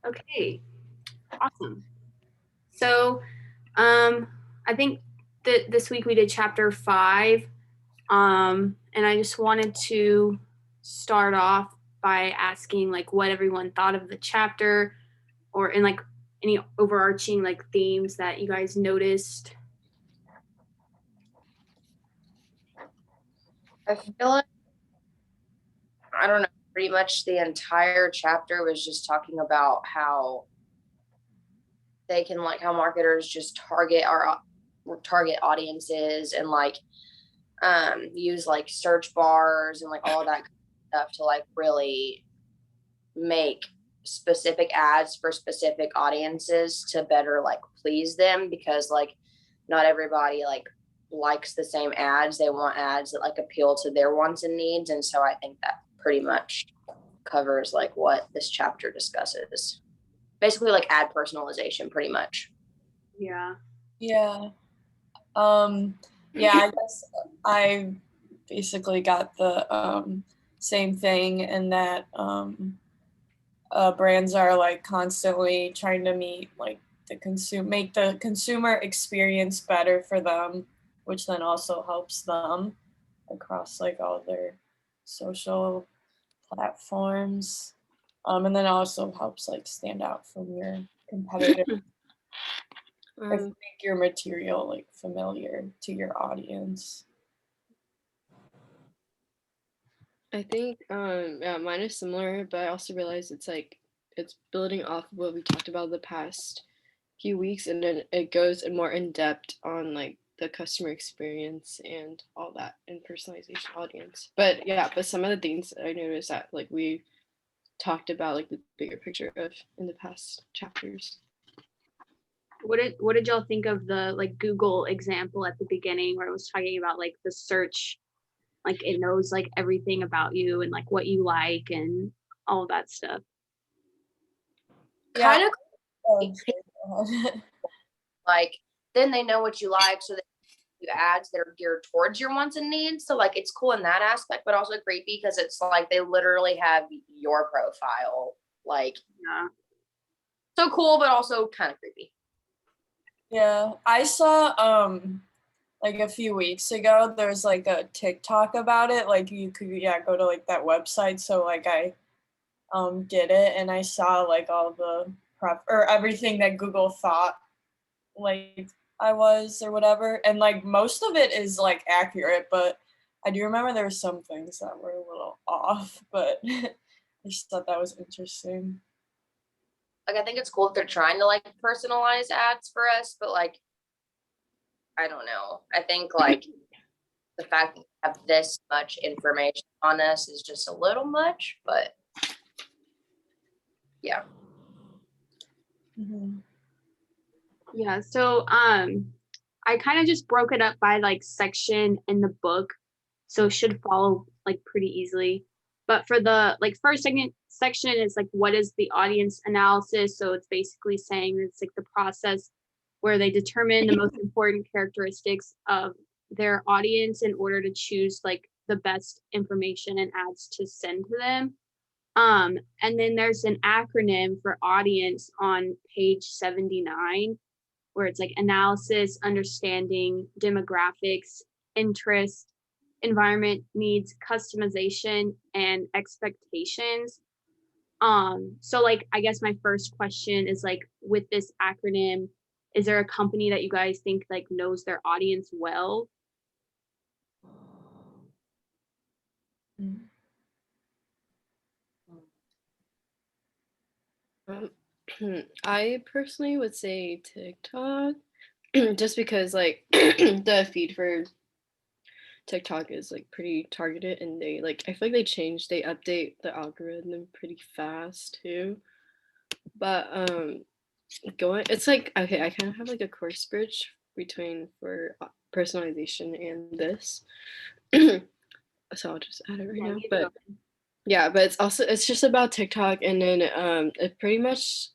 Okay, awesome. So, I think that this week we did chapter 5, and I just wanted to start off by asking like what everyone thought of the chapter, or in like any overarching like themes that you guys noticed. I feel like, I don't know, pretty much the entire chapter was just talking about how they can, like, how marketers just target audiences and like use like search bars and like all that stuff to like really make specific ads for specific audiences to better like please them, because like not everybody like likes the same ads. They want ads that like appeal to their wants and needs. And so I think that pretty much covers like what this chapter discusses. Basically like ad personalization pretty much. Yeah. Yeah. Yeah, I guess I basically got the same thing in that brands are like constantly trying to meet like make the consumer experience better for them, which then also helps them across like all their social platforms. And then also helps like stand out from your competitor. Make your material like familiar to your audience. I think yeah, mine is similar, but I also realized it's building off of what we talked about the past few weeks, and then it goes more in depth on like the customer experience and all that and personalization audience. But yeah, but some of the things I noticed that like we talked about like the bigger picture of in the past chapters. What did y'all think of the like Google example at the beginning where it was talking about like the search, like it knows like everything about you and like what you like and all of that stuff? Kind of like then they know what you like, so they do ads that are geared towards your wants and needs. So like it's cool in that aspect, but also creepy because it's like they literally have your profile. Like, Yeah. So cool, but also kind of creepy. Yeah, I saw like a few weeks ago there's like a TikTok about it. Like you could go to like that website. So like I did it and I saw like all the prep or everything that Google thought like I was or whatever. And like most of it is like accurate, but I do remember there were some things that were a little off, but I just thought that was interesting. Like I think it's cool if they're trying to like personalize ads for us, but like I don't know. I think like the fact that we have this much information on us is just a little much, but yeah. Mm-hmm. Yeah, so I kind of just broke it up by like section in the book, so it should follow like pretty easily. But for the like first second section is like what is the audience analysis? So it's basically saying it's like the process where they determine the most important characteristics of their audience in order to choose like the best information and ads to send to them. And then there's an acronym for audience on page 79, where it's like analysis, understanding, demographics, interest, environment, needs, customization, and expectations. So like I guess my first question is like with this acronym, is there a company that you guys think like knows their audience well? I personally would say TikTok, just because like the feed for TikTok is like pretty targeted, and they like I feel like they update the algorithm pretty fast too. But it's like okay, I kind of have like a course bridge between for personalization and this. So I'll just add it right now. But yeah, but it's just about TikTok, and then it pretty much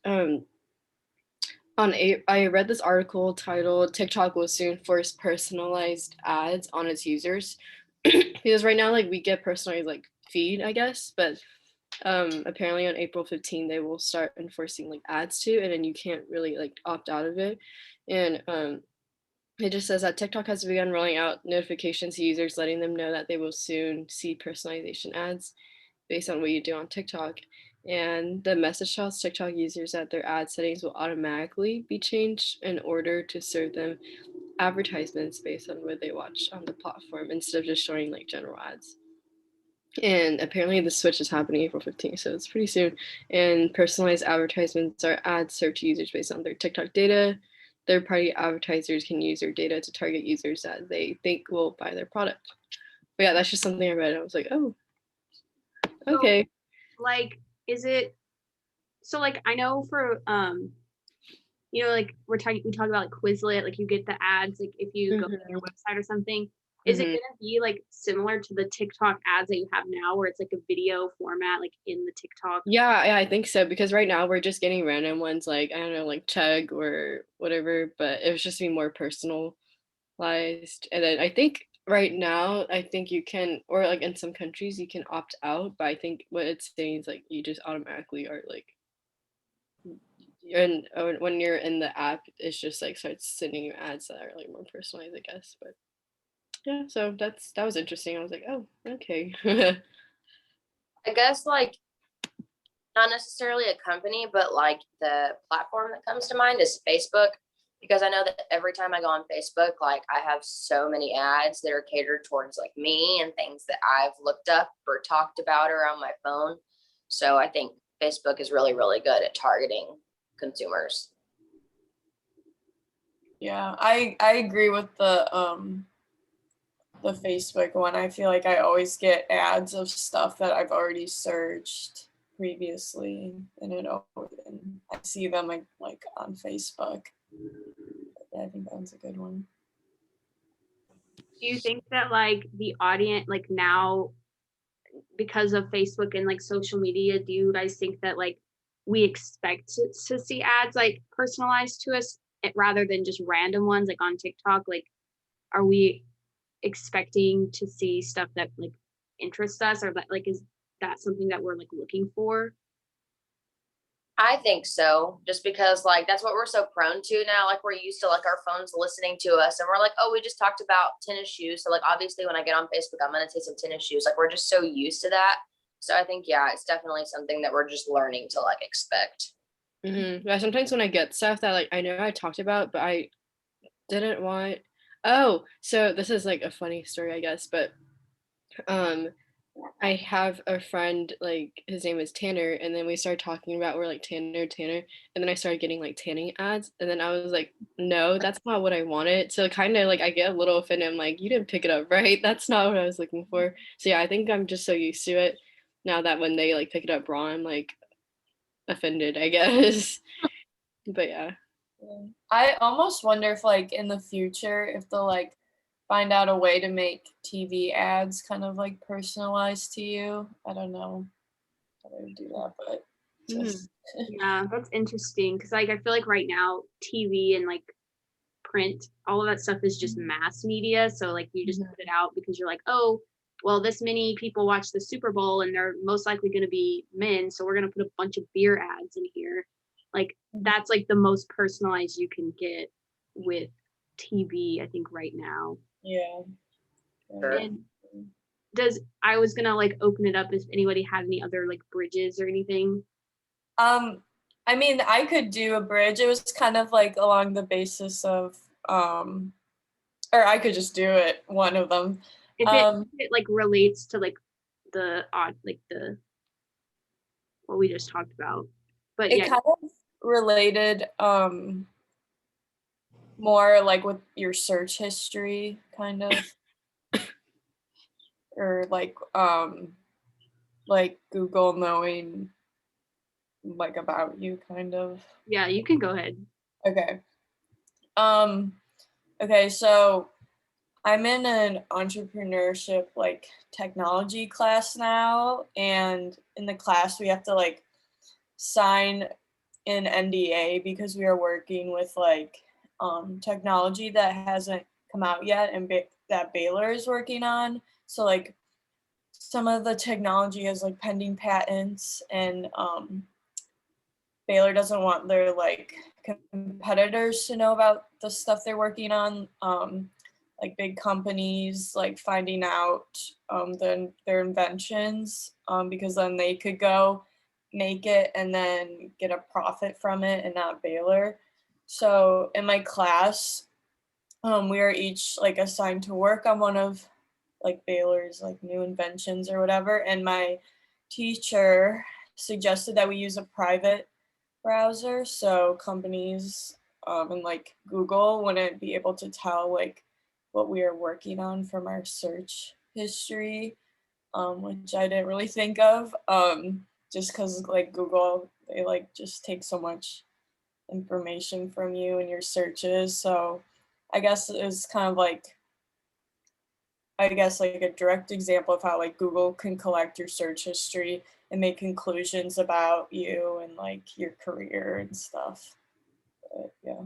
I read this article titled TikTok will soon force personalized ads on its users. Because right now like we get personalized like feed, I guess, but apparently on April 15 they will start enforcing like ads too, and then you can't really like opt out of it. And it just says that TikTok has begun rolling out notifications to users, letting them know that they will soon see personalization ads based on what you do on TikTok. And the message tells TikTok users that their ad settings will automatically be changed in order to serve them advertisements based on what they watch on the platform instead of just showing like general ads. And apparently the switch is happening April 15th, so it's pretty soon. And personalized advertisements are ads served to users based on their TikTok data. Third-party advertisers can use their data to target users that they think will buy their product. But yeah, that's just something I read. I was like, oh, okay. So, like, is it so like I know for like we talk about like Quizlet, like you get the ads like if you go to their website or something. Is it gonna be like similar to the TikTok ads that you have now where it's like a video format like in the TikTok? Yeah, I think so, because right now we're just getting random ones like, I don't know, like Chug or whatever, but it was just being more personalized. And then I think right now, I think you can, or like in some countries you can opt out, but I think what it's saying is like you just automatically are like, and when you're in the app, it's just like starts sending you ads that are like more personalized, I guess. But yeah, so that was interesting. I was like, oh, okay. I guess like not necessarily a company, but like the platform that comes to mind is Facebook. Because I know that every time I go on Facebook, like I have so many ads that are catered towards like me and things that I've looked up or talked about or on my phone. So I think Facebook is really, really good at targeting consumers. Yeah, I agree with the Facebook one. I feel like I always get ads of stuff that I've already searched previously, and I see them like on Facebook. Yeah, I think that one's a good one. Do you think that like the audience like now because of Facebook and like social media, do you guys think that like we expect to see ads like personalized to us rather than just random ones like on TikTok? Like, are we expecting to see stuff that like interests us, or that like is that something that we're like looking for? I think so, just because like that's what we're so prone to now. Like we're used to like our phones listening to us, and we're like, oh, we just talked about tennis shoes. So like obviously when I get on Facebook, I'm gonna take some tennis shoes. Like we're just so used to that. So I think yeah, it's definitely something that we're just learning to like expect. Yeah, sometimes when I get stuff that like I know I talked about, but I didn't want. Oh, so this is like a funny story, I guess, but um I have a friend, like his name is Tanner, and then we started talking about we're like Tanner, and then I started getting like tanning ads, and then I was like, no, that's not what I wanted. So kind of like I get a little offended. I'm like, you didn't pick it up, right? That's not what I was looking for. So yeah, I think I'm just so used to it now that when they like pick it up wrong, I'm like offended, I guess. But yeah. Yeah. I almost wonder if like in the future if they'll like find out a way to make TV ads kind of like personalized to you. I don't know how they would do that, but just Yeah, that's interesting because like I feel like right now TV and like print, all of that stuff is just mass media. So like you just put it out because you're like, oh, well, this many people watch the Super Bowl and they're most likely going to be men, so we're going to put a bunch of beer ads in here. Like that's like the most personalized you can get with TV, I think right now. yeah. Sure. And I was gonna like open it up if anybody had any other like bridges or anything. I mean, I could do a bridge. It was kind of like along the basis of or I could just do it, one of them. If it like relates to like the odd like the what we just talked about. But it yeah, kind of related more like with your search history kind of, or like Google knowing like about you kind of. yeah, you can go ahead. Okay. Okay, so I'm in an entrepreneurship like technology class now, and in the class we have to like sign an NDA because we are working with like technology that hasn't come out yet and that Baylor is working on. So like some of the technology has like pending patents, and Baylor doesn't want their like competitors to know about the stuff they're working on. Like big companies like finding out their inventions, because then they could go make it and then get a profit from it and not Baylor. So in my class, we are each like assigned to work on one of like Baylor's like new inventions or whatever. And my teacher suggested that we use a private browser, so companies and like Google wouldn't be able to tell like what we are working on from our search history, which I didn't really think of, just because like Google, they like just take so much information from you in your searches. So I guess it was kind of like, I guess like a direct example of how like Google can collect your search history and make conclusions about you and like your career and stuff. But, yeah.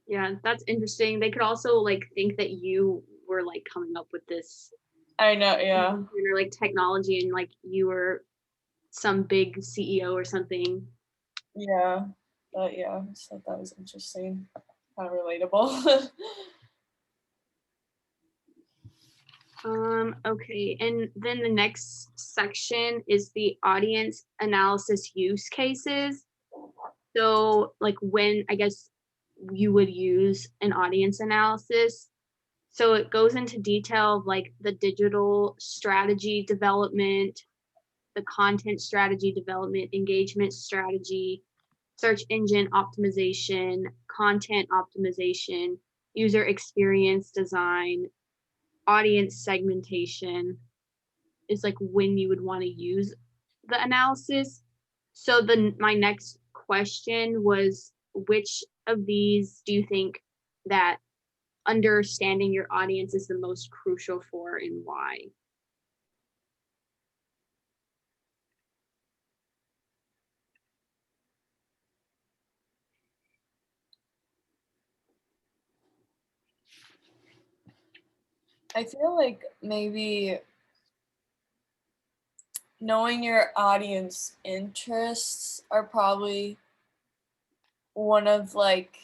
Yeah, that's interesting. They could also like think that you were like coming up with this I know, yeah. or like technology, and like you were some big CEO or something. Yeah. But yeah, I just thought that was interesting. Kind of relatable. Okay, and then the next section is the audience analysis use cases. So like when I guess you would use an audience analysis. So it goes into detail of like the digital strategy development, the content strategy development, engagement strategy, search engine optimization, content optimization, user experience design, audience segmentation is like when you would want to use the analysis. So my next question was, which of these do you think that understanding your audience is the most crucial for, and why? I feel like maybe knowing your audience interests are probably one of like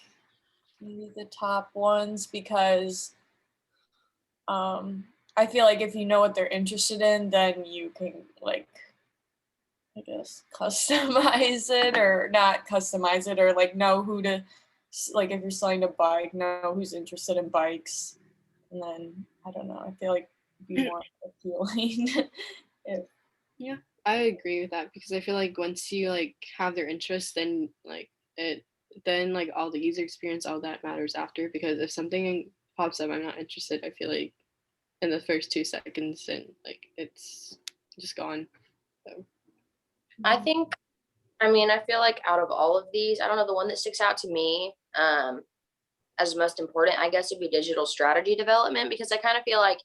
maybe the top ones, because I feel like if you know what they're interested in, then you can like, I guess, customize it, or not customize it, or like know who to, like if you're selling a bike, know who's interested in bikes. And then I don't know, I feel like it'd be more appealing. if Yeah, I agree with that, because I feel like once you like have their interest, then like all the user experience, all that matters after. Because if something pops up I'm not interested, I feel like in the first 2 seconds, and like it's just gone. So I think, I mean, I feel like out of all of these, I don't know, the one that sticks out to me as most important, I guess, would be digital strategy development, because I kind of feel like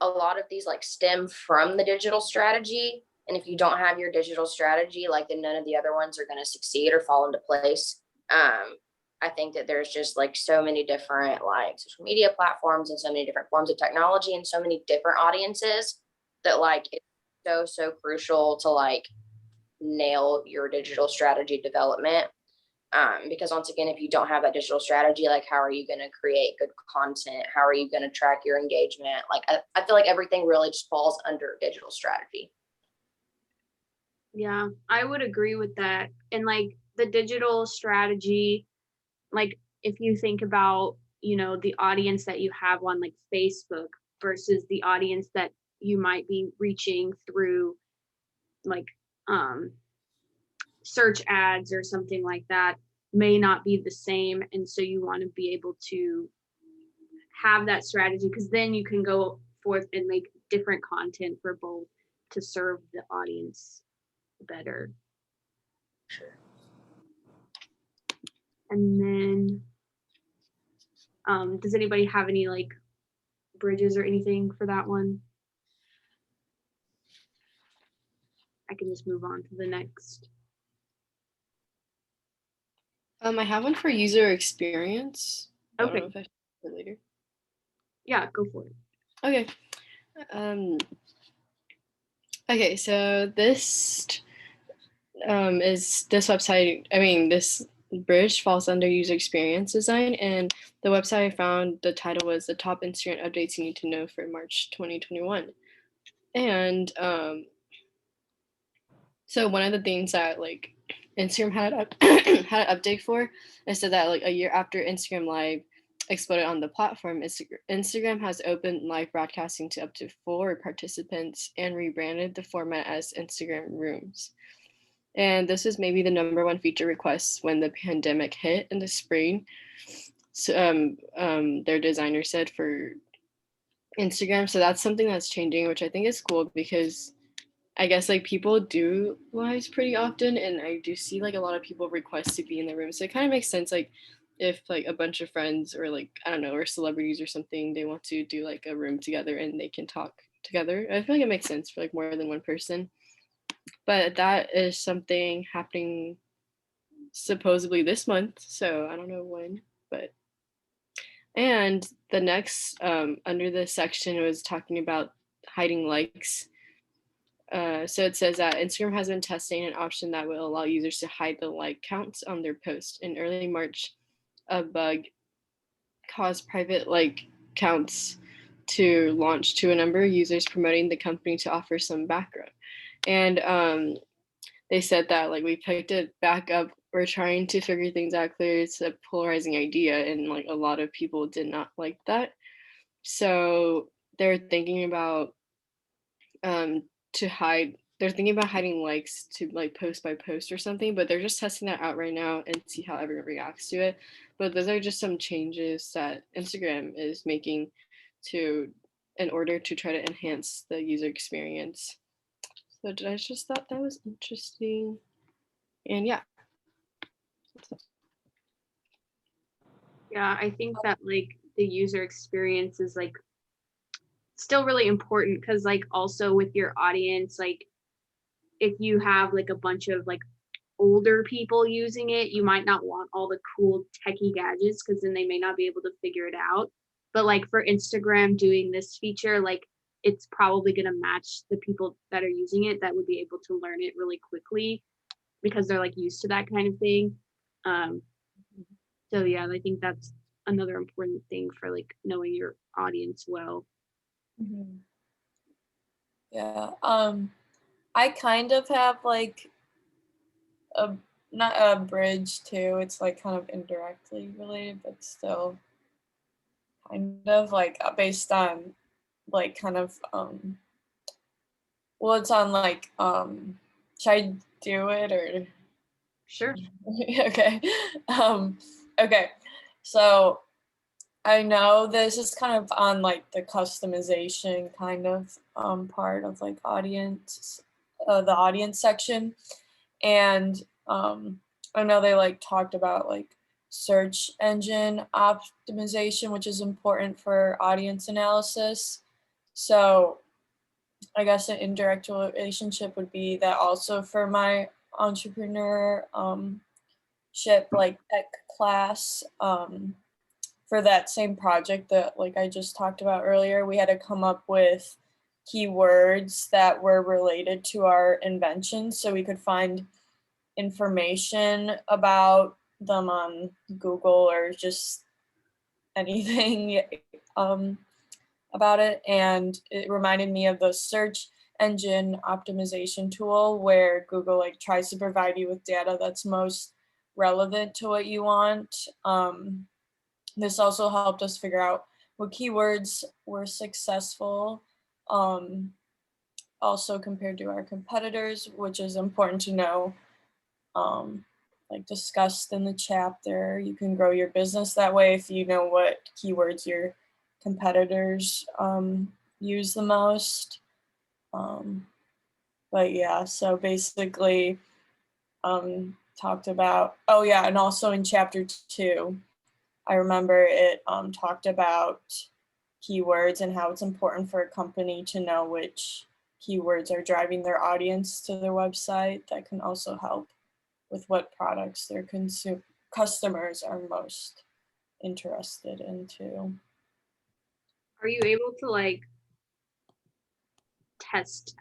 a lot of these like stem from the digital strategy. And if you don't have your digital strategy, like then none of the other ones are going to succeed or fall into place. I think that there's just like so many different like social media platforms and so many different forms of technology and so many different audiences that like it's so crucial to like nail your digital strategy development. Because once again, if you don't have that digital strategy, like how are you going to create good content? How are you going to track your engagement? Like I feel like everything really just falls under digital strategy. Yeah, I would agree with that. And like the digital strategy, like if you think about, the audience that you have on like Facebook versus the audience that you might be reaching through like search ads or something like that, may not be the same. And so you want to be able to have that strategy, because then you can go forth and make different content for both to serve the audience better. Sure. And then does anybody have any like bridges or anything for that one? I can just move on to the next. I have one for user experience. I don't Okay. know if I should do it later. Yeah, go for it. Okay. Okay, so this is this website. I mean, this bridge falls under user experience design, and the website I found, the title was the top Instagram updates you need to know for March 2021. And so one of the things that like Instagram had had an update for is so that like a year after Instagram Live exploded on the platform, Instagram has opened live broadcasting to up to 4 participants and rebranded the format as Instagram Rooms. And this is maybe the #1 feature request when the pandemic hit in the spring. So, their designer said for Instagram. So that's something that's changing, which I think is cool because I guess like people do lives pretty often, and I do see like a lot of people request to be in the room. So it kind of makes sense, like if like a bunch of friends or like I don't know, or celebrities or something, they want to do like a room together and they can talk together. I feel like it makes sense for like more than one person. But that is something happening supposedly this month, so I don't know when, but and the next under this section was talking about hiding likes. So it says that Instagram has been testing an option that will allow users to hide the like counts on their post. In early March, a bug caused private like counts to launch to a number of users, promoting the company to offer some background. And they said that like we picked it back up. We're trying to figure things out clearly. It's a polarizing idea, and like a lot of people did not like that. So they're thinking about um to hide. They're thinking about hiding likes to like post by post or something, but they're just testing that out right now and see how everyone reacts to it. But those are just some changes that Instagram is making to in order to try to enhance the user experience. So I just thought that was interesting. And yeah. Yeah, I think that like the user experience is like still really important because like also with your audience, like if you have like a bunch of like older people using it, you might not want all the cool techie gadgets because then they may not be able to figure it out. But like for Instagram doing this feature, like it's probably going to match the people that are using it that would be able to learn it really quickly because they're like used to that kind of thing. Um, so yeah, I think that's another important thing for like knowing your audience well. Mm-hmm. Yeah. I kind of have like a not a bridge too. It's like kind of indirectly related, but still kind of like based on like kind of well, it's on like should I do it or Sure. okay. Okay. So I know this is kind of on like the customization kind of part of like audience, the audience section. And I know they like talked about like search engine optimization, which is important for audience analysis. So I guess an indirect relationship would be that also for my entrepreneur ship like tech class for that same project that like I just talked about earlier, we had to come up with keywords that were related to our inventions so we could find information about them on Google or just anything about it. And it reminded me of the search engine optimization tool where Google like tries to provide you with data that's most relevant to what you want. This also helped us figure out what keywords were successful, also compared to our competitors, which is important to know. Like discussed in the chapter, you can grow your business that way if you know what keywords your competitors use the most. But yeah, so basically talked about, oh yeah, and also in chapter 2, I remember it talked about keywords and how it's important for a company to know which keywords are driving their audience to their website. That can also help with what products their customers are most interested in too. Are you able to like test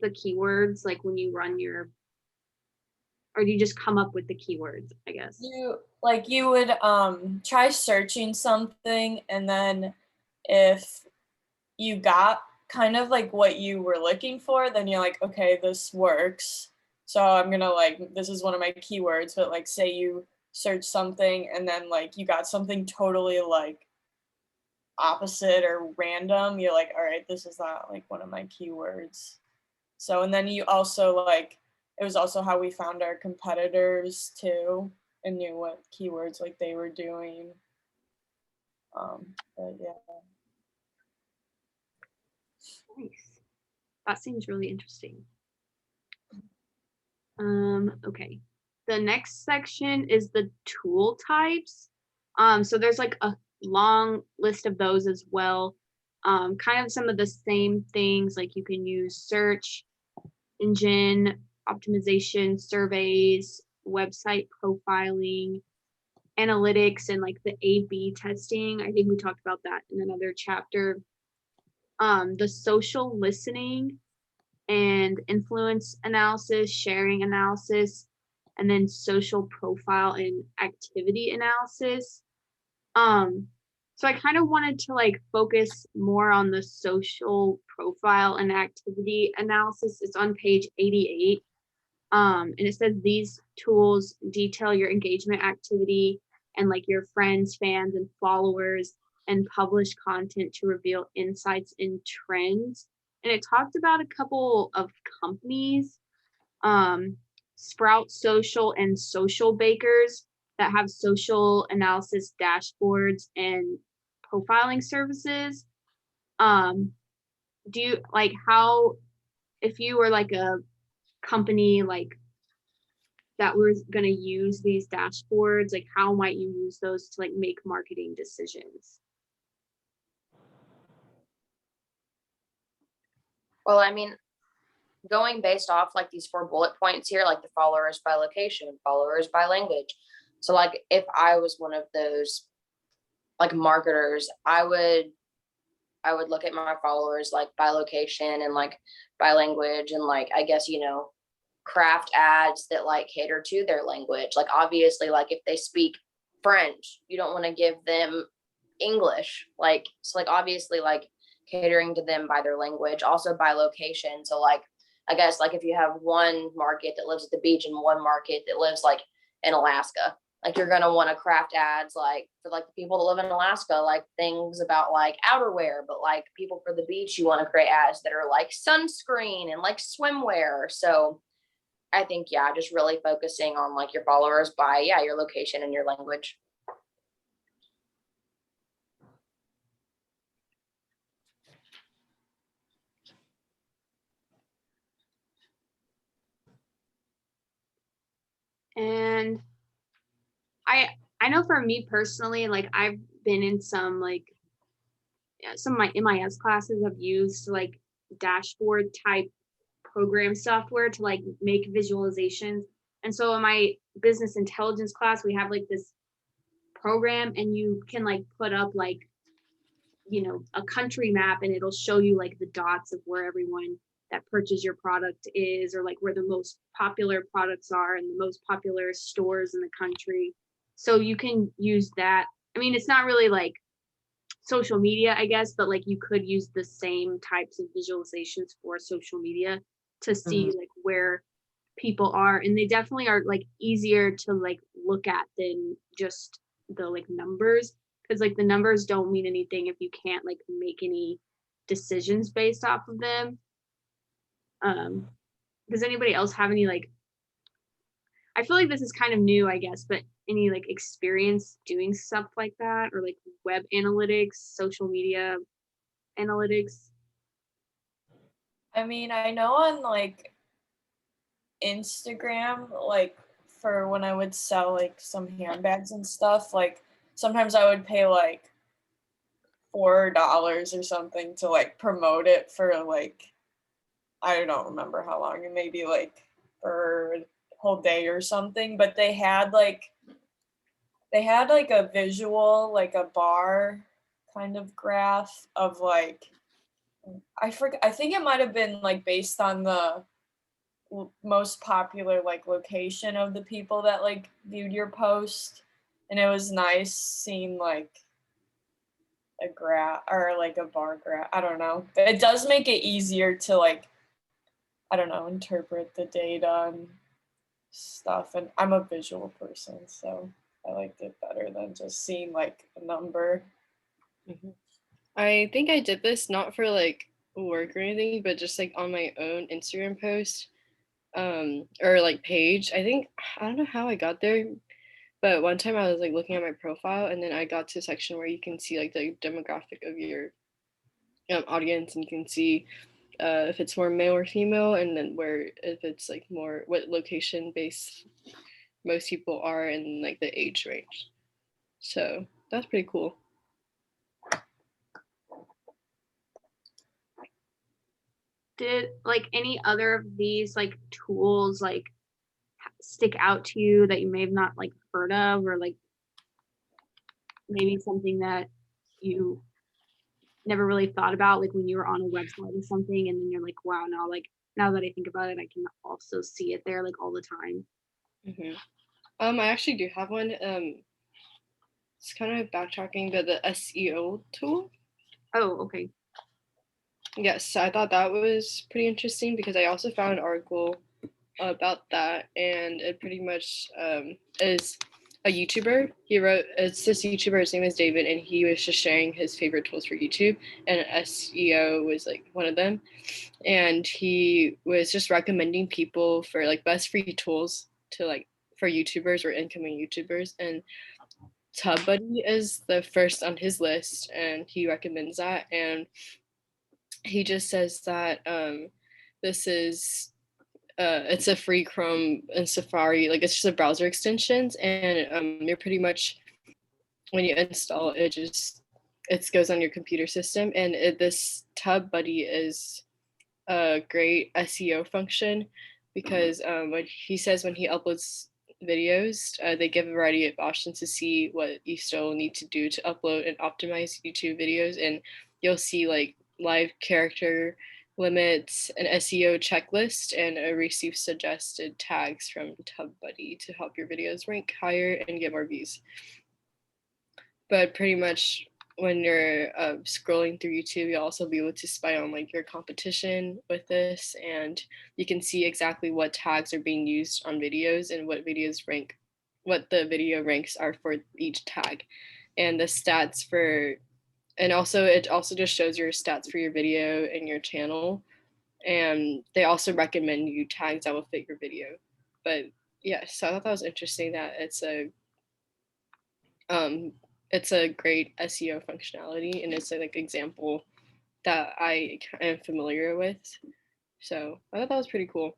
the keywords like when you run your, or do you just come up with the keywords, I guess? You would try searching something, and then if you got kind of like what you were looking for, then you're like, okay, this works. So I'm gonna this is one of my keywords, but like say you search something and then like you got something totally like opposite or random, you're like, all right, this is not like one of my keywords. So, and then you also it was also how we found our competitors too and knew what keywords like they were doing. But yeah. Nice. That seems really interesting. Okay. The next section is the tool types. So there's like a long list of those as well. Kind of some of the same things, like you can use search engine optimization, surveys, website profiling, analytics, and like the A/B testing. I think we talked about that in another chapter. The social listening and influence analysis, sharing analysis, and then social profile and activity analysis. So I kind of wanted to like focus more on the social profile and activity analysis. It's on page 88. And it says these tools detail your engagement activity and like your friends, fans, and followers, and publish content to reveal insights and trends. And it talked about a couple of companies, Sprout Social and Social Bakers, that have social analysis dashboards and profiling services. Do you like how, if you were like a company like that was going to use these dashboards, like how might you use those to like make marketing decisions? Well, I mean, going based off like these 4 bullet points here, like the followers by location, followers by language. So like if I was one of those like marketers, I would look at my followers like by location and like by language, and like I guess craft ads that like cater to their language. Like obviously like if they speak French, you don't want to give them English. Like so like obviously like catering to them by their language, also by location. So like I guess like if you have one market that lives at the beach and one market that lives like in Alaska, like you're going to want to craft ads like for like the people that live in Alaska, like things about like outerwear, but like people for the beach, you want to create ads that are like sunscreen and like swimwear. So I think, yeah, just really focusing on like your followers by, yeah, your location and your language. And I know for me personally, like I've been in some like some of my MIS classes I've used like dashboard type program software to like make visualizations. And so in my business intelligence class, we have like this program, and you can like put up like, a country map, and it'll show you like the dots of where everyone that purchase your product is, or like where the most popular products are and the most popular stores in the country. So you can use that. I mean, it's not really like social media, I guess, but like you could use the same types of visualizations for social media to see like where people are. And they definitely are like easier to like look at than just the like numbers, because like the numbers don't mean anything if you can't like make any decisions based off of them. Does anybody else have any like, I feel like this is kind of new, I guess, but any like experience doing stuff like that, or like web analytics, social media analytics? I mean, I know on like Instagram, like for when I would sell like some handbags and stuff, like sometimes I would pay like $4 or something to like promote it for like, I don't remember how long, maybe like for a whole day or something, but they had like a visual, like a bar kind of graph of like I think it might have been like based on the most popular like location of the people that like viewed your post, and it was nice seeing like a graph or like a bar graph. I don't know. But it does make it easier to like, I don't know, interpret the data and stuff. And I'm a visual person, so I liked it better than just seeing like a number. Mhm. I think I did this not for like work or anything, but just like on my own Instagram post, or like page. I don't know how I got there, but one time I was like looking at my profile and then I got to a section where you can see like the demographic of your audience, and you can see if it's more male or female, and then where if it's like more what location based most people are, and like the age range. So that's pretty cool. Did like any other of these like tools like stick out to you that you may have not like heard of, or like maybe something that you never really thought about, like when you were on a website or something, and then you're like, wow, now that I think about it, I can also see it there like all the time. Mm-hmm. I actually do have one. It's kind of backtracking, but the SEO tool. Oh, okay. Yes, I thought that was pretty interesting because I also found an article about that, and it pretty much is a YouTuber. It's this YouTuber, his name is David, and he was just sharing his favorite tools for YouTube, and SEO was like one of them. And he was just recommending people for like best free tools to like for YouTubers or incoming YouTubers, and TubBuddy is the first on his list, and he recommends that. And he just says that this is it's a free Chrome and Safari, like it's just a browser extensions, and you're pretty much when you install it, it goes on your computer system, and this TubBuddy is a great SEO function because when he says when he uploads videos, they give a variety of options to see what you still need to do to upload and optimize YouTube videos, and you'll see like live character limits, an SEO checklist, and a receive suggested tags from TubBuddy to help your videos rank higher and get more views. But pretty much when you're scrolling through YouTube, you'll also be able to spy on like your competition with this, and you can see exactly what tags are being used on videos and what videos rank, what the video ranks are for each tag, and the stats for, and also it also just shows your stats for your video and your channel, and they also recommend you tags that will fit your video. But yeah, so I thought that was interesting that um, it's a great SEO functionality, and it's a like example that I am familiar with. So I thought that was pretty cool.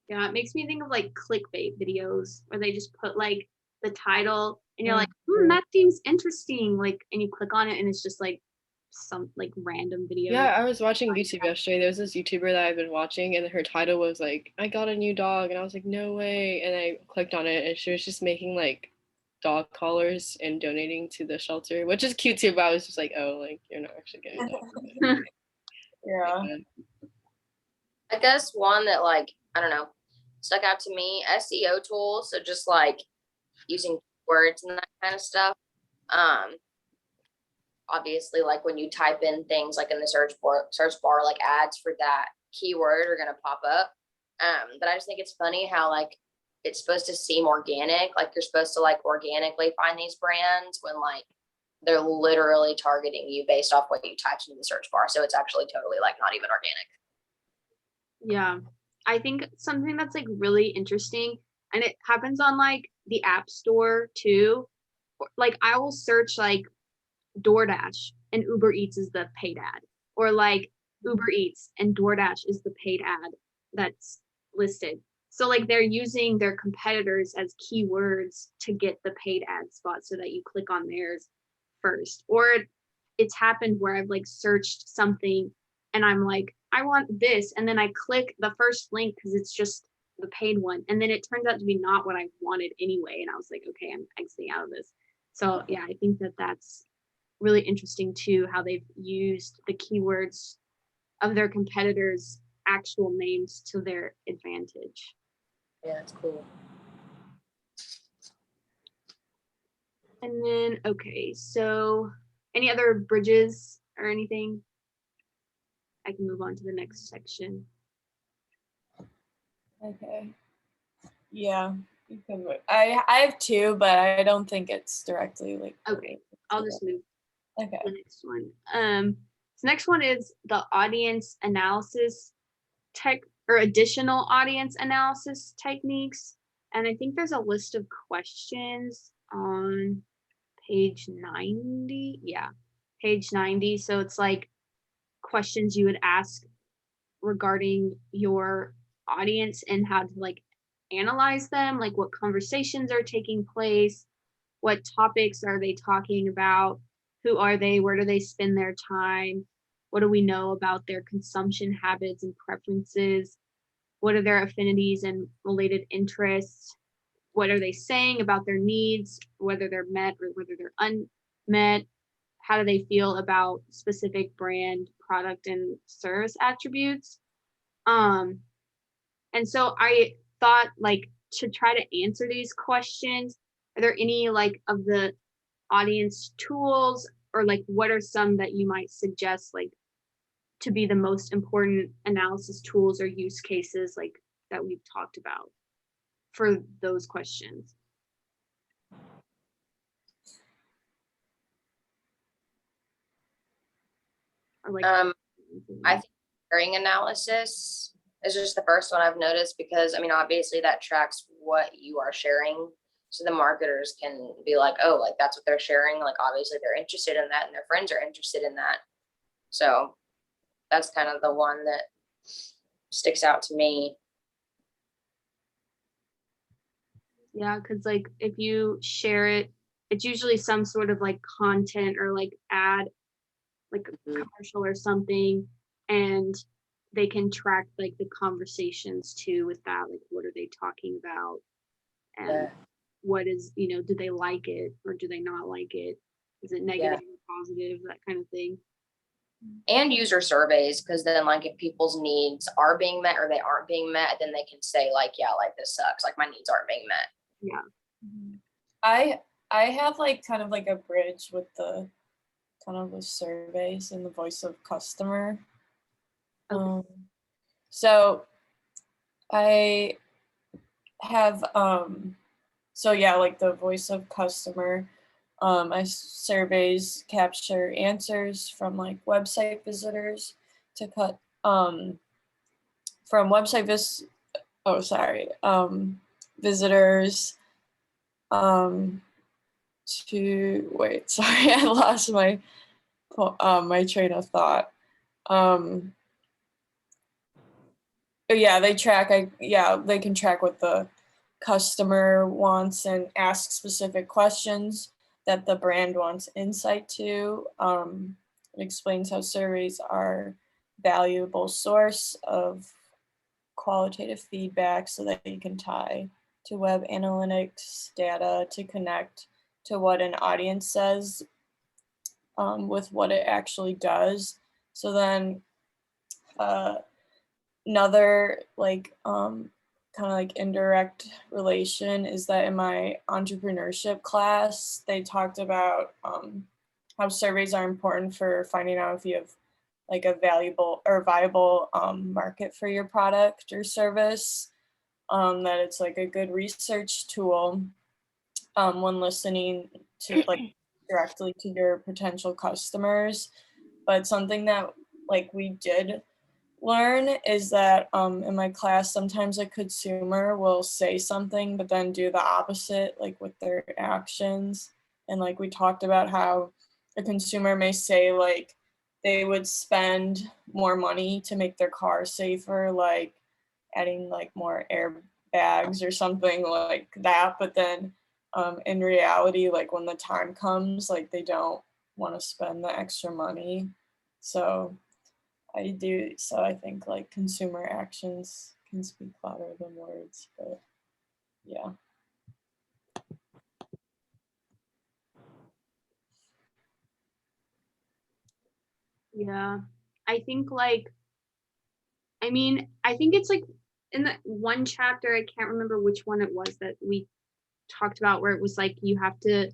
Yeah, it makes me think of like clickbait videos where they just put like the title and you're like, that seems interesting. Like, and you click on it and it's just like some like random video. Yeah, I was watching YouTube yesterday. There was this YouTuber that I've been watching, and her title was like, I got a new dog. And I was like, no way. And I clicked on it, and she was just making like dog collars and donating to the shelter, which is cute too. But I was just like, oh, like you're not actually getting a dog. Yeah. I guess one that like, I don't know, stuck out to me, SEO tools. So just like using words and that kind of stuff. Obviously like when you type in things like in the search bar, like ads for that keyword are gonna pop up. But I just think it's funny how like it's supposed to seem organic, like you're supposed to like organically find these brands when like they're literally targeting you based off what you typed into the search bar. So it's actually totally like not even organic. Yeah, I think something that's like really interesting, and it happens on like the App Store too. Like I will search like DoorDash and Uber Eats is the paid ad, or like Uber Eats and DoorDash is the paid ad that's listed. So like they're using their competitors as keywords to get the paid ad spot so that you click on theirs first. Or it's happened where I've like searched something and I'm like, I want this, and then I click the first link because it's just the paid one, and then it turns out to be not what I wanted anyway, and I was like, okay, I'm exiting out of this. So yeah, I think that that's really interesting too, how they've used the keywords of their competitors' actual names to their advantage. Yeah, it's cool. And then, okay, so any other bridges or anything? I can move on to the next section. Okay. Yeah, you can move. I have two, but I don't think it's directly like. Okay, I'll just move Okay. to the next one. So next one is the audience analysis additional audience analysis techniques. And I think there's a list of questions on page 90. Yeah, page 90. So it's like questions you would ask regarding your audience and how to like analyze them, like what conversations are taking place, what topics are they talking about, who are they, where do they spend their time, what do we know about their consumption habits and preferences, what are their affinities and related interests, what are they saying about their needs, whether they're met or whether they're unmet, how do they feel about specific brand, product, and service attributes. And so I thought, like, to try to answer these questions, are there any like of the audience tools, or like what are some that you might suggest like to be the most important analysis tools or use cases like that we've talked about for those questions? Or like I think sharing analysis is just the first one I've noticed, because I mean, obviously that tracks what you are sharing. So the marketers can be like, oh, like that's what they're sharing. Like obviously they're interested in that and their friends are interested in that. So that's kind of the one that sticks out to me. yeah, because like if you share it, it's usually some sort of like content or like ad, like a commercial or something, and they can track like the conversations too with that, like what are they talking about, and Yeah. what is, do they like it or do they not like it, is it negative or positive, that kind of thing. And user surveys, because then like if people's needs are being met or they aren't being met, then they can say like, yeah, like this sucks, like my needs aren't being met. Yeah. I have like kind of like a bridge with the kind of the surveys and the voice of customer. Okay. So I have so yeah, like the voice of customer. I surveys capture answers from like website visitors to cut from website visitors to wait, sorry, I lost my my train of thought. Yeah, they can track what the customer wants and ask specific questions that the brand wants insight to. It explains how surveys are valuable source of qualitative feedback so that you can tie to web analytics data to connect to what an audience says with what it actually does. So then another like kind of like indirect relation is that in my entrepreneurship class, they talked about how surveys are important for finding out if you have like a valuable or viable market for your product or service, that it's like a good research tool when listening to like directly to your potential customers. But something that like we did learn is that in my class, sometimes a consumer will say something but then do the opposite, like with their actions. And like we talked about how a consumer may say like they would spend more money to make their car safer, like adding like more airbags or something like that. But then in reality, like when the time comes, like they don't want to spend the extra money. So I think like consumer actions can speak louder than words, but yeah. Yeah. I think like I mean, I think it's like in the one chapter, I can't remember which one it was that we talked about where it was like you have to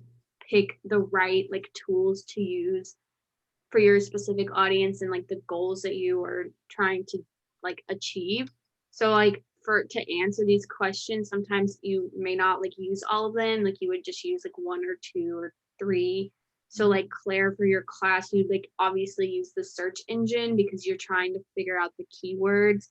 pick the right like tools to use for your specific audience and like the goals that you are trying to like achieve. So like for to answer these questions, sometimes you may not like use all of them, like you would just use like one or two or three. So like Claire, for your class, you'd like obviously use the search engine because you're trying to figure out the keywords.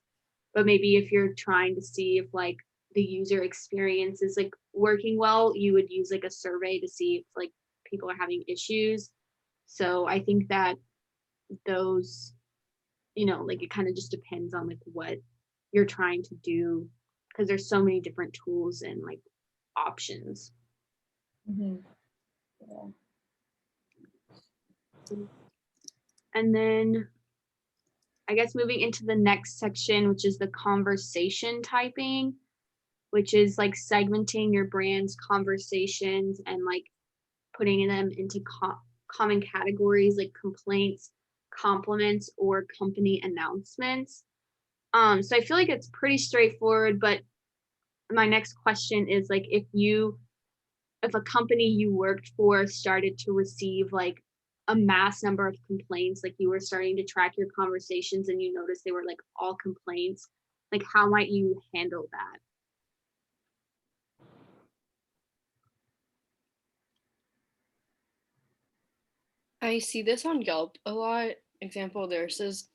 But maybe if you're trying to see if like the user experience is like working well, you would use like a survey to see if like people are having issues. So I think that those, like it kind of just depends on like what you're trying to do because there's so many different tools and like options. Mm-hmm. Yeah. And then I guess moving into the next section, which is the conversation typing, which is like segmenting your brand's conversations and like putting them into common categories like complaints, compliments, or company announcements. So I feel like it's pretty straightforward, but my next question is like if a company you worked for started to receive like a mass number of complaints, like you were starting to track your conversations and you noticed they were like all complaints, like how might you handle that? I see this on Yelp a lot. Example, there's this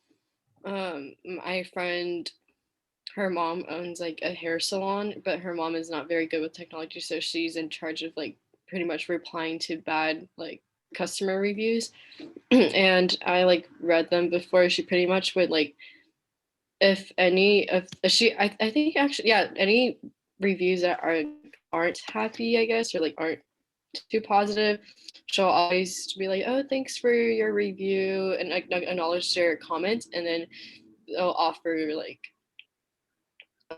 my friend, her mom owns like a hair salon, but her mom is not very good with technology, so she's in charge of like pretty much replying to bad like customer reviews. And I like read them before. She pretty much would like, if any of she I think actually, yeah, any reviews that aren't happy, I guess, or like aren't too positive, she'll always be like, oh, thanks for your review, and acknowledge their comments, and then they'll offer like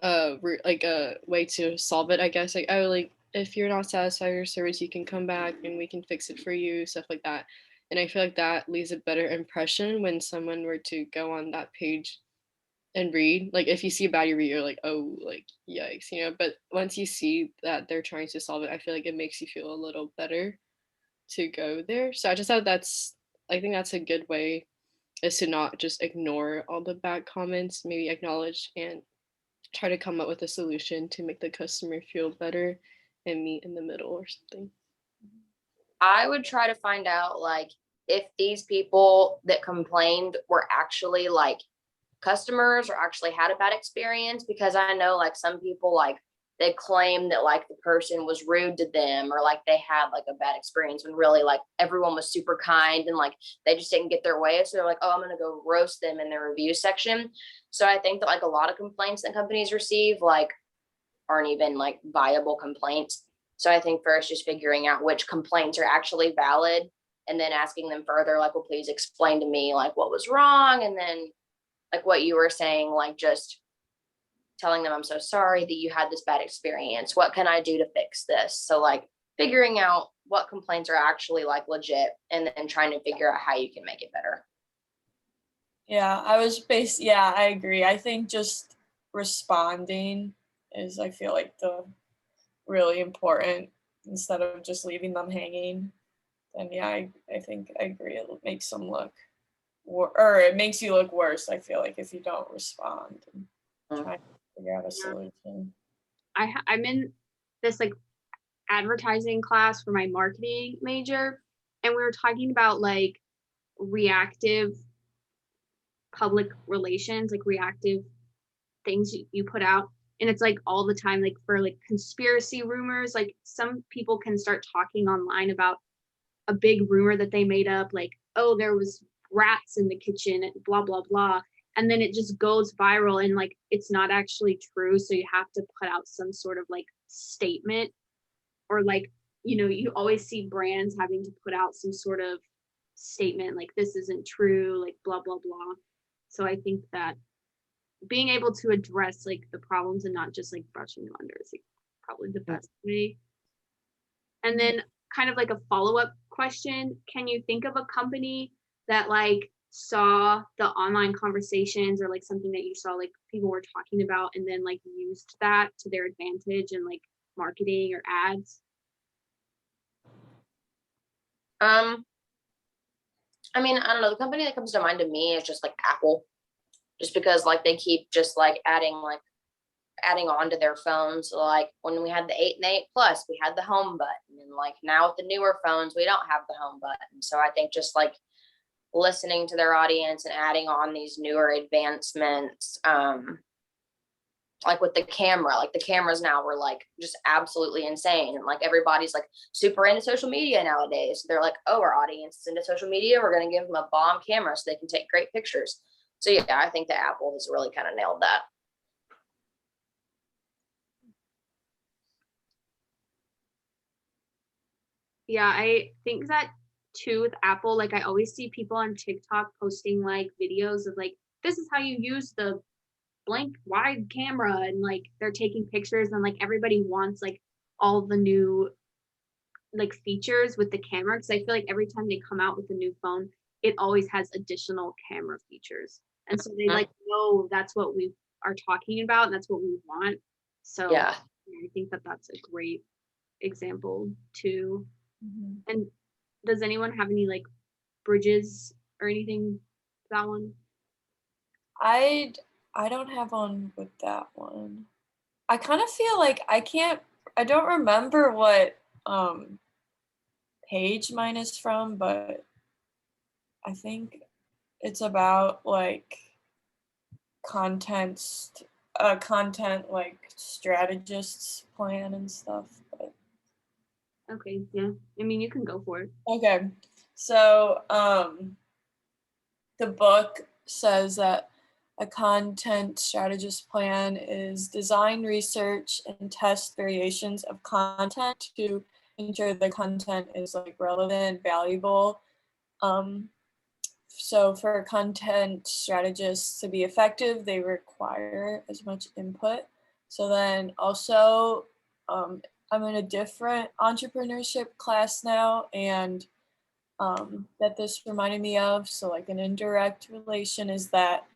a way to solve it, I guess, like, oh, like if you're not satisfied with your service, you can come back and we can fix it for you, stuff like that. And I feel like that leaves a better impression when someone were to go on that page and read. Like if you see a bad review, you're like, oh, like yikes, but once you see that they're trying to solve it, I feel like it makes you feel a little better to go there. So I just thought I think that's a good way, is to not just ignore all the bad comments, maybe acknowledge and try to come up with a solution to make the customer feel better and meet in the middle or something. I would try to find out like if these people that complained were actually like customers or actually had a bad experience, because I know like some people like they claim that like the person was rude to them or like they had like a bad experience when really like everyone was super kind and like they just didn't get their way. So they're like, oh, I'm gonna go roast them in their review section. So I think that like a lot of complaints that companies receive like aren't even like viable complaints. So I think first just figuring out which complaints are actually valid and then asking them further, like, well, please explain to me like what was wrong. And then like what you were saying, like just telling them, I'm so sorry that you had this bad experience. What can I do to fix this? So like figuring out what complaints are actually like legit and then trying to figure out how you can make it better. Yeah, I agree. I think just responding is, I feel like, the really important, instead of just leaving them hanging. Then yeah, I think I agree. It makes them look, or it makes you look worse, I feel like, if you don't respond and try to figure out a solution. I'm in this like advertising class for my marketing major, and we were talking about like reactive public relations, like reactive things you put out. And it's like all the time, like for like conspiracy rumors, like some people can start talking online about a big rumor that they made up, like, oh, there was rats in the kitchen, blah, blah, blah. And then it just goes viral and like it's not actually true. So you have to put out some sort of like statement, or like, you always see brands having to put out some sort of statement like this isn't true, like blah, blah, blah. So I think that being able to address like the problems and not just like brushing them under is like probably the best way. And then kind of like a follow-up question, can you think of a company that like saw the online conversations or like something that you saw like people were talking about and then like used that to their advantage in like marketing or ads? I mean, I don't know. The company that comes to mind to me is just like Apple, just because like they keep just like adding on to their phones. Like when we had the 8 and 8 Plus, we had the home button, and like now with the newer phones, we don't have the home button. So I think just like listening to their audience and adding on these newer advancements, like with the camera, like the cameras now were like just absolutely insane, and like everybody's like super into social media nowadays. They're like, oh, our audience is into social media, we're going to give them a bomb camera so they can take great pictures. So yeah, I think that Apple has really kind of nailed that. Yeah, I think that too with Apple. Like I always see people on TikTok posting like videos of like, this is how you use the blank wide camera, and like they're taking pictures, and like everybody wants like all the new like features with the camera, because I feel like every time they come out with a new phone, it always has additional camera features. And so they like know that's what we are talking about and that's what we want. So Yeah. I think that that's a great example too. Mm-hmm. And does anyone have any like bridges or anything to that one? I don't have one with that one. I kind of feel like I don't remember what page mine is from, but I think it's about like content like strategists plan and stuff. But Okay, yeah. I mean, you can go for it. okay. So the book says that a content strategist plan is design, research, and test variations of content to ensure the content is like relevant, valuable. So for content strategists to be effective, they require as much input. So then also, I'm in a different entrepreneurship class now, and that this reminded me of, so like an indirect relation is that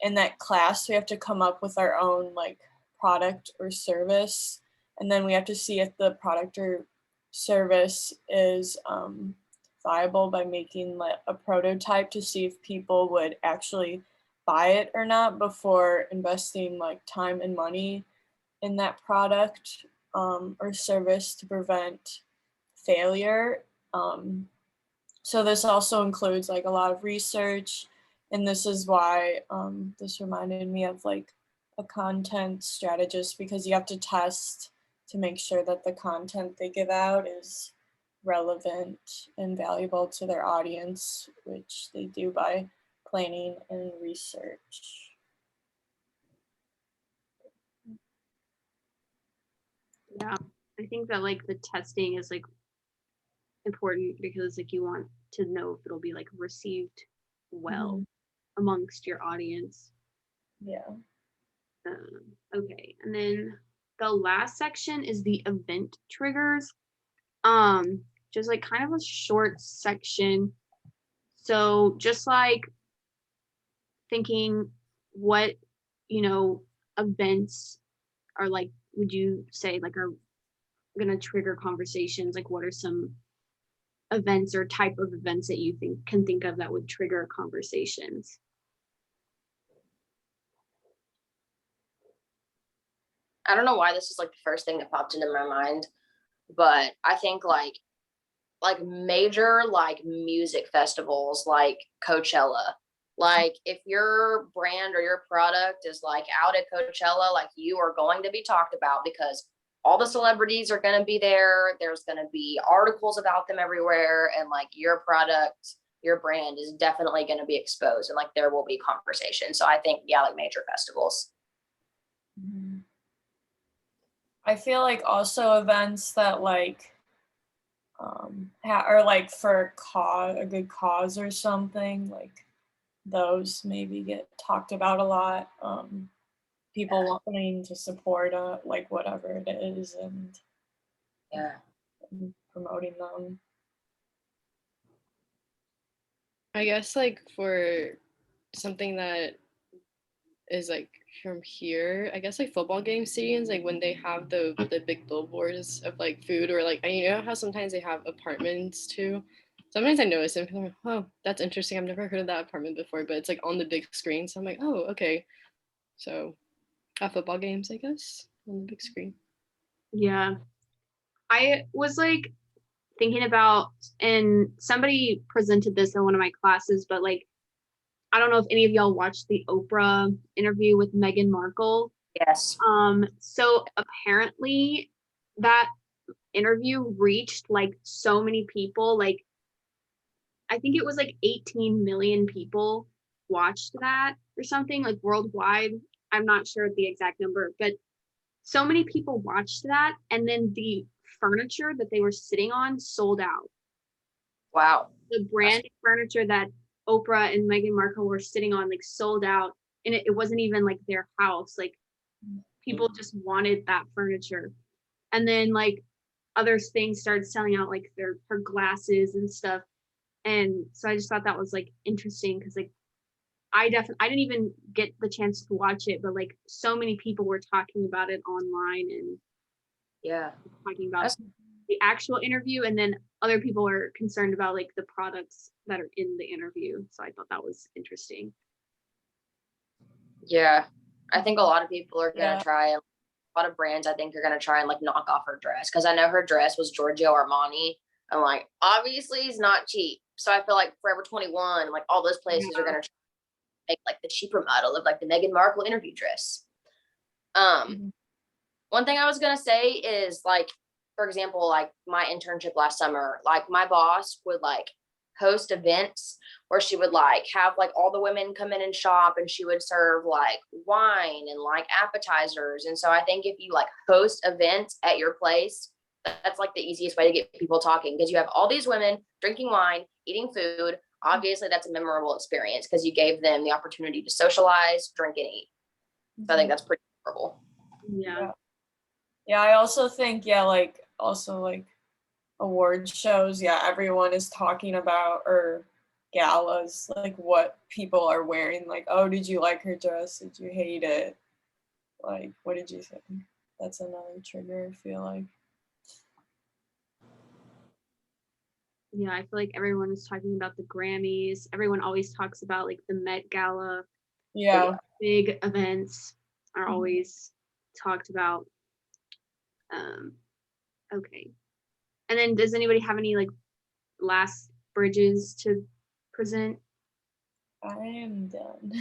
in that class we have to come up with our own like product or service, and then we have to see if the product or service is viable by making like a prototype to see if people would actually buy it or not before investing like time and money in that product or service to prevent failure. So this also includes like a lot of research, and this is why this reminded me of like a content strategist, because you have to test to make sure that the content they give out is relevant and valuable to their audience, which they do by planning and research. Yeah, I think that like the testing is like important because like you want to know if it'll be like received well amongst your audience. Yeah. Okay, and then the last section is the event triggers. Just like kind of a short section. So just like thinking what, events are like, would you say like are gonna trigger conversations? Like what are some events or type of events that you can think of that would trigger conversations? I don't know why this is like the first thing that popped into my mind, but I think like major like music festivals like Coachella. Like if your brand or your product is like out at Coachella, like you are going to be talked about because all the celebrities are going to be there. There's going to be articles about them everywhere, and like your product, your brand is definitely going to be exposed, and like there will be conversation. So I think yeah, like major festivals. I feel like also events that like or like for a good cause or something, like those maybe get talked about a lot. People wanting to support like whatever it is and Yeah. promoting them. I guess like for something that is like from here, I guess like football game stadiums, like when they have the big billboards of like food or like, and you know how sometimes they have apartments too. Sometimes I notice them because I'm like, oh, that's interesting. I've never heard of that apartment before, but it's like on the big screen. So I'm like, oh, okay. So at football games, I guess, on the big screen. Yeah. I was like thinking about, and somebody presented this in one of my classes, but like, I don't know if any of y'all watched the Oprah interview with Meghan Markle. Yes. So apparently that interview reached like so many people, like I think it was like 18 million people watched that or something, like worldwide. I'm not sure the exact number, but so many people watched that, and then the furniture that they were sitting on sold out. Wow. The brand furniture that Oprah and Meghan Markle were sitting on like sold out, and it wasn't even like their house. Like people just wanted that furniture. And then like other things started selling out, like her glasses and stuff. And so I just thought that was like interesting because like I didn't even get the chance to watch it, but like so many people were talking about it online and Yeah. talking about That's, the actual interview, and then other people are concerned about like the products that are in the interview. So I thought that was interesting. yeah. I think a lot of people are gonna Yeah. try, a lot of brands I think are gonna try and like knock off her dress, because I know her dress was Giorgio Armani, and like obviously it's not cheap. So I feel like Forever 21, like all those places are Yeah. gonna try to make like the cheaper model of like the Meghan Markle interview dress. One thing I was gonna say is like, for example, like my internship last summer, like my boss would like host events where she would like have like all the women come in and shop, and she would serve like wine and like appetizers. And so I think if you like host events at your place, that's like the easiest way to get people talking, because you have all these women drinking wine, eating food. Obviously that's a memorable experience because you gave them the opportunity to socialize, drink, and eat. So I think that's pretty memorable. Yeah. Yeah, I also think, yeah, like also like award shows, yeah, everyone is talking about, or galas, like what people are wearing. Like, oh, did you like her dress? Did you hate it? Like, what did you think? That's another trigger, I feel like. Yeah, I feel like everyone is talking about the Grammys. Everyone always talks about like the Met Gala. Yeah. Big events are always talked about. Okay. And then does anybody have any like last bridges to present? I am done.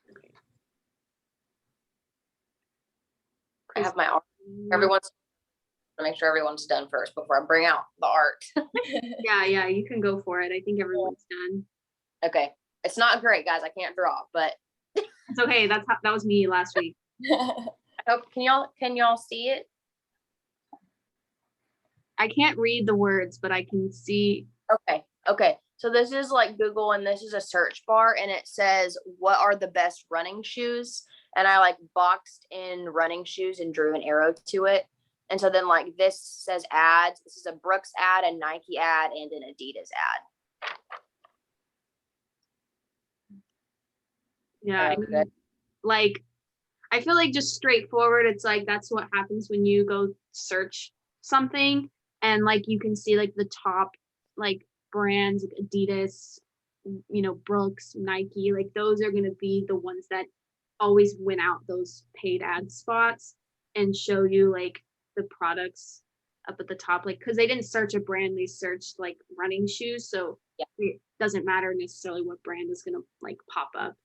Okay. I have my art. Everyone's to make sure everyone's done first before I bring out the art. Yeah, you can go for it. I think everyone's done. Okay. It's not great, guys. I can't draw, but It's okay. That was me last week. I hope can y'all see it? I can't read the words, but I can see. Okay. So this is like Google, and this is a search bar, and it says, what are the best running shoes? And I like boxed in running shoes and drew an arrow to it. And so then like this says ads. This is a Brooks ad, a Nike ad, and an Adidas ad. Yeah, I mean, like I feel like just straightforward, it's like that's what happens when you go search something, and like you can see like the top like brands like Adidas, Brooks, Nike, like those are going to be the ones that always win out those paid ad spots and show you like the products up at the top, like because they didn't search a brand, they searched like running shoes, so Yeah. it doesn't matter necessarily what brand is going to like pop up,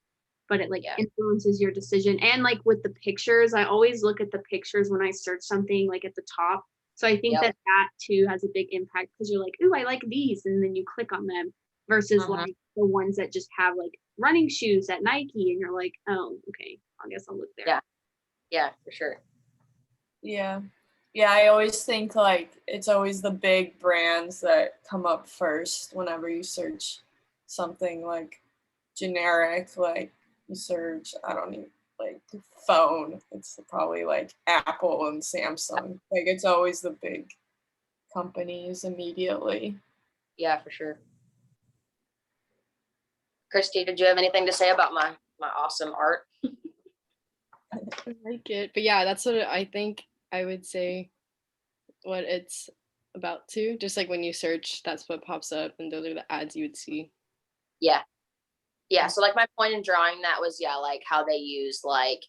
but it like Yeah. influences your decision. And like with the pictures, I always look at the pictures when I search something like at the top. So I think Yep. that too has a big impact, because you're like, ooh, I like these, and then you click on them versus like the ones that just have like running shoes at Nike, and you're like, oh, okay, I guess I'll look there. Yeah, for sure. Yeah. Yeah, I always think like it's always the big brands that come up first whenever you search something like generic, like you search, I don't know, like phone. It's probably like Apple and Samsung. Like it's always the big companies immediately. Yeah, for sure. Christie, did you have anything to say about my awesome art? I like it. But yeah, that's what I think I would say what it's about too. Just like when you search, that's what pops up, and those are the ads you would see. Yeah. Yeah. So like my point in drawing that was, yeah, like how they use like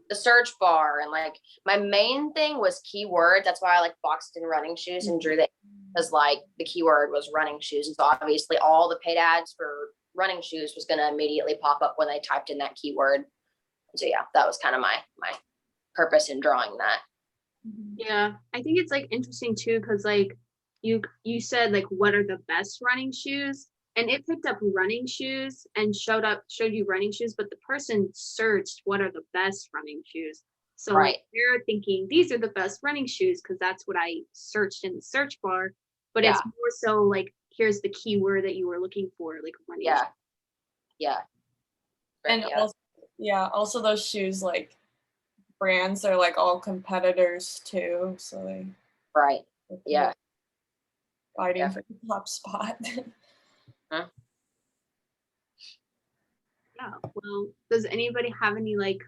the search bar, and like my main thing was keyword. That's why I like boxed in running shoes and drew that, because like the keyword was running shoes. And so obviously all the paid ads for running shoes was going to immediately pop up when they typed in that keyword. So yeah, that was kind of my purpose in drawing that. Yeah, I think it's like interesting too, because like you said like what are the best running shoes, and it picked up running shoes and showed you running shoes, but the person searched what are the best running shoes. So Right. like they're thinking these are the best running shoes because that's what I searched in the search bar, but Yeah. it's more so like here's the keyword that you were looking for, like running Yeah. shoes. Yeah. And also those shoes, like brands are like all competitors too, so they Right. Yeah. fighting for the top spot. Huh? Yeah. Well, does anybody have any like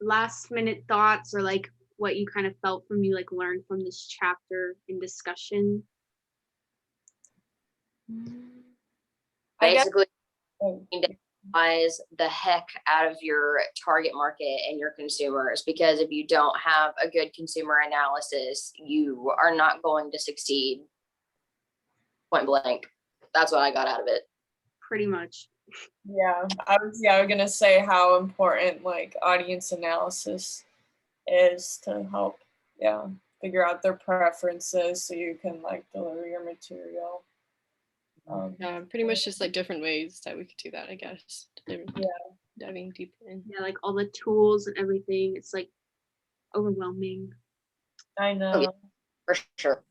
last minute thoughts or like what you kind of felt from you like learned from this chapter in discussion? Basically, Oh, eyes the heck out of your target market and your consumers, because if you don't have a good consumer analysis, you are not going to succeed. Point blank. That's what I got out of it. Pretty much. yeah, I was gonna say how important like audience analysis is to help figure out their preferences so you can like deliver your material. Yeah, pretty much just like different ways that we could do that, I guess. Diving deeper in. Yeah, like all the tools and everything. It's like overwhelming. I know. Oh, yeah, for sure.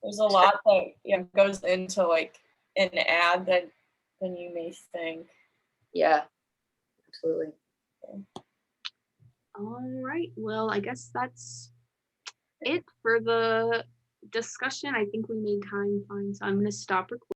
There's a lot that goes into like an ad than you may think. Yeah, absolutely. All right. Well, I guess that's it for the discussion. I think we made time fine, so I'm going to stop recording.